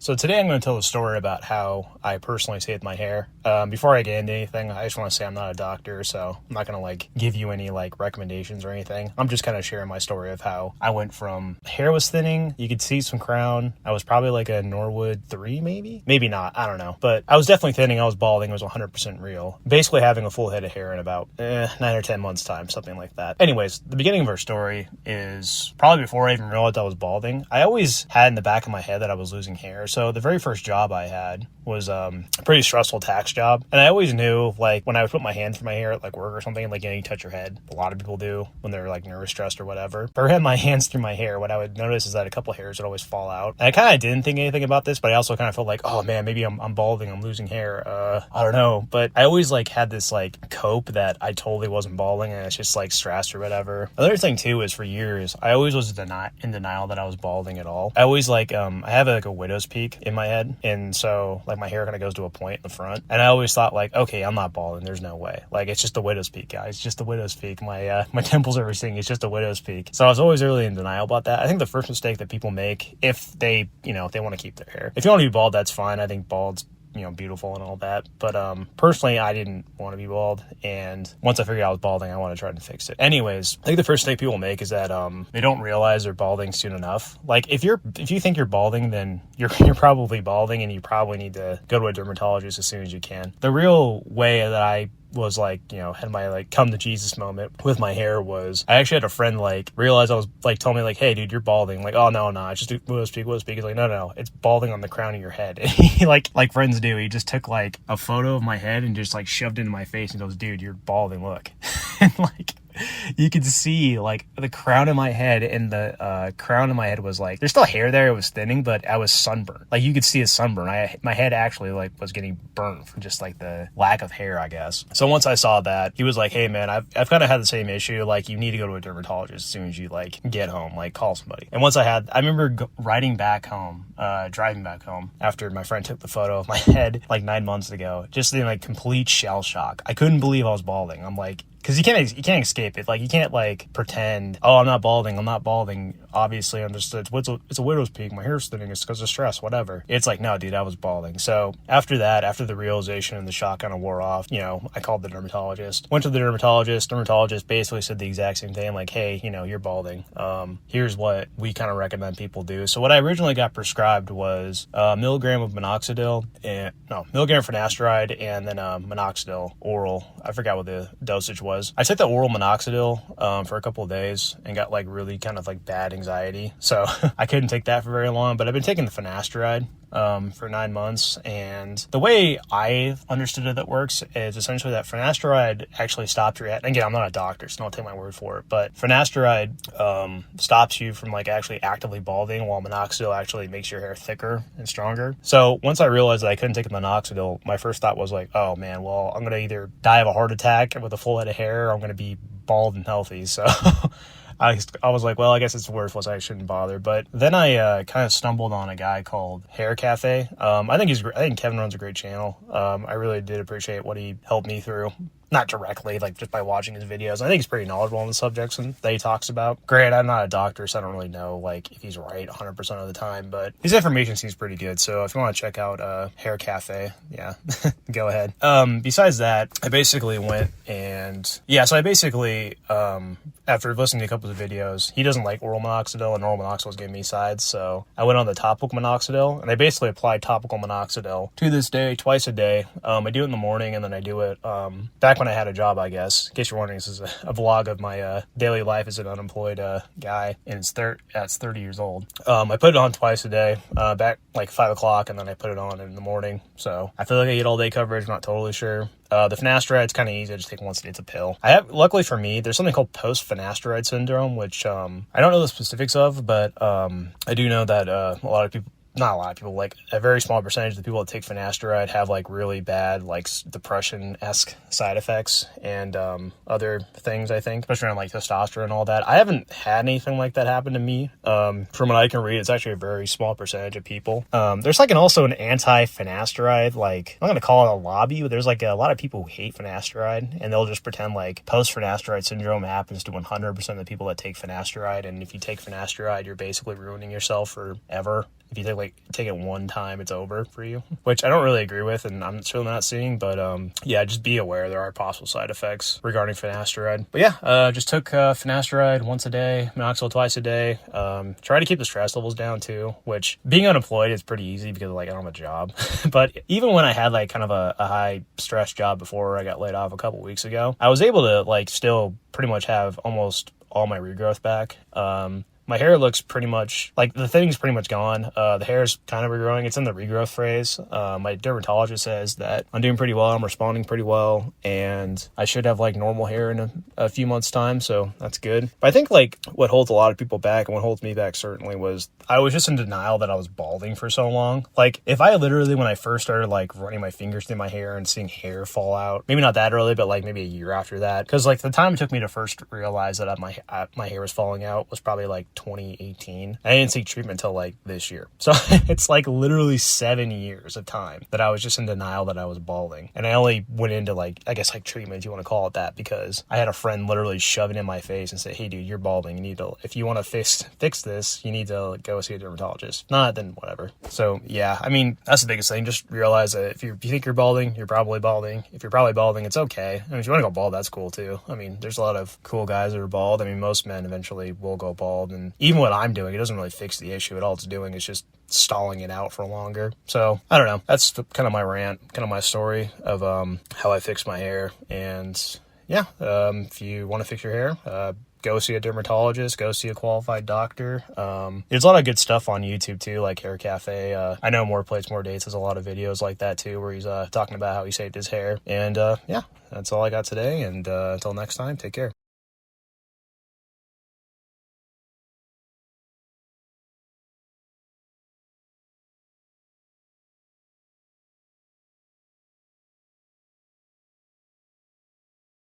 So today I'm going to tell a story about how I personally saved my hair. Before I get into anything, I just want to say I'm not a doctor, so I'm not going to like give you any like recommendations or anything. I'm just kind of sharing my story of how I went from hair was thinning, you could see some crown. I was probably like a Norwood 3 maybe not, I don't know. But I was definitely thinning, I was balding, it was 100% real. Basically having a full head of hair in about 9 or 10 months time, something like that. Anyways, the beginning of our story is probably before I even realized I was balding. I always had in the back of my head that I was losing hair. So the very first job I had was a pretty stressful tax job. And I always knew, like, when I would put my hand through my hair at like work or something, like, you know, you touch your head. A lot of people do when they're like nervous, stressed or whatever. But I had my hands through my hair. What I would notice is that a couple hairs would always fall out. And I kind of didn't think anything about this, but I also kind of felt like, oh man, maybe I'm balding, I'm losing hair. I don't know. But I always like had this like cope that I totally wasn't balding and it's just like stress or whatever. Another thing too is for years, I always was in denial that I was balding at all. I always like, I have like a widow's peak in my head. And so like my hair kind of goes to a point in the front. And I always thought like, okay, I'm not balding. There's no way. Like, it's just the widow's peak, guys. It's just the widow's peak. My temples are everything. It's just a widow's peak. So I was always really in denial about that. I think the first mistake that people make if they want to keep their hair. If you want to be bald, that's fine. I think bald's beautiful and all that. But personally, I didn't want to be bald. And once I figured out I was balding, I want to try to fix it. Anyways, I think the first mistake people make is that they don't realize they're balding soon enough. Like, if you think you're balding, then you're probably balding, and you probably need to go to a dermatologist as soon as you can. The real way that I was like, had my like come to Jesus moment with my hair was I actually had a friend like realize I was like, told me like, hey dude, you're balding. Like, oh no, it's just widow's peak. He's like, no, it's balding on the crown of your head. And he like friends do, he just took like a photo of my head and just like shoved it in my face and goes, dude, you're balding, look. And like, you could see like the crown of my head, and the crown of my head was like, there's still hair there, it was thinning, but I was sunburned. Like, you could see a sunburn. My head actually like was getting burnt from just like the lack of hair, I guess. So once I saw that, he was like, hey man, I've kind of had the same issue. Like, you need to go to a dermatologist as soon as you like get home, like call somebody. And once I remember driving back home after my friend took the photo of my head like 9 months ago, just in like complete shell shock. I couldn't believe I was balding. I'm like, because you can't escape it. Like, you can't like pretend, oh, I'm not balding. Obviously, it's a widow's peak. My hair's thinning. It's because of stress, whatever. It's like, no, dude, I was balding. So after that, after the realization and the shock kind of wore off, I called the dermatologist. Went to the dermatologist. Dermatologist basically said the exact same thing. Like, hey, you're balding. Here's what we kind of recommend people do. So what I originally got prescribed was a milligram of milligram finasteride, and then minoxidil oral. I forgot what the dosage was. I took the oral minoxidil for a couple of days and got like really kind of like bad anxiety. So I couldn't take that for very long, but I've been taking the finasteride for 9 months. And the way I understood it that works is essentially that finasteride actually stops your head. And again, I'm not a doctor, so don't take my word for it, but finasteride stops you from like actually actively balding, while minoxidil actually makes your hair thicker and stronger. So once I realized that I couldn't take the minoxidil, my first thought was like, oh man, well, I'm going to either die of a heart attack with a full head of hair, or I'm going to be bald and healthy. So I was like, well, I guess it's worthless. I shouldn't bother. But then I kind of stumbled on a guy called Hair Cafe. I think Kevin runs a great channel. I really did appreciate what he helped me through. Not directly, like just by watching his videos. I think he's pretty knowledgeable on the subjects that he talks about. Granted, I'm not a doctor, so I don't really know like if he's right 100% of the time, but his information seems pretty good. So if you want to check out Hair Cafe, yeah, go ahead. Besides that, I basically went and after listening to a couple of videos, he doesn't like oral minoxidil, and oral minoxidil was giving me sides, so I went on the topical minoxidil, and I basically applied topical minoxidil to this day, twice a day. I do it in the morning, and then I do it back when I had a job, I guess. In case you're wondering, this is a vlog of my daily life as an unemployed guy, and it's 30 years old. I put it on twice a day, back like 5 o'clock, and then I put it on in the morning. So I feel like I get all day coverage. I'm not totally sure. The finasteride's kind of easy. I just take once a day. It's a pill. Luckily for me, there's something called post-finasteride syndrome, which I don't know the specifics of, but I do know that not a lot of people, like a very small percentage of the people that take finasteride have like really bad, like depression-esque side effects and other things, I think, especially around like testosterone and all that. I haven't had anything like that happen to me. From what I can read, it's actually a very small percentage of people. There's like also an anti-finasteride, like, I'm not going to call it a lobby, but there's like a lot of people who hate finasteride, and they'll just pretend like post-finasteride syndrome happens to 100% of the people that take finasteride, and if you take finasteride, you're basically ruining yourself forever. if you take it one time, it's over for you, which I don't really agree with, and I'm certainly not seeing. But yeah, just be aware there are possible side effects regarding finasteride. But yeah, just took finasteride once a day, minoxidil twice a day. Try to keep the stress levels down too, which being unemployed is pretty easy because like I don't have a job. But even when I had like kind of a high stress job before I got laid off a couple weeks ago, I was able to like still pretty much have almost all my regrowth back. My hair looks pretty much, like, the thin's pretty much gone. The hair's kind of regrowing. It's in the regrowth phase. My dermatologist says that I'm doing pretty well. I'm responding pretty well. And I should have, like, normal hair in a few months' time. So that's good. But I think, like, what holds a lot of people back, and what holds me back certainly, was I was just in denial that I was balding for so long. Like, if I literally, when I first started, like, running my fingers through my hair and seeing hair fall out, maybe not that early, but, like, maybe a year after that. Because, like, the time it took me to first realize that my hair was falling out was probably, like, 2018. I didn't seek treatment until like this year. So it's like literally 7 years of time that I was just in denial that I was balding. And I only went into like, I guess like treatment, if you want to call it that, because I had a friend literally shove it in my face and say, hey dude, you're balding. You need to, if you want to fix this, you need to go see a dermatologist. If not, then whatever. So yeah, I mean, that's the biggest thing. Just realize that if you think you're balding, you're probably balding. If you're probably balding, it's okay. I mean, if you want to go bald, that's cool too. I mean, there's a lot of cool guys that are bald. I mean, most men eventually will go bald, and even what I'm doing, it doesn't really fix the issue. All it's doing is just stalling it out for longer. So I don't know. That's kind of my rant, kind of my story of how I fix my hair. And yeah, if you want to fix your hair, go see a dermatologist, go see a qualified doctor. There's a lot of good stuff on YouTube too, like Hair Cafe. I know More Plates, More Dates has a lot of videos like that too, where he's talking about how he saved his hair. And yeah, that's all I got today. And until next time, take care.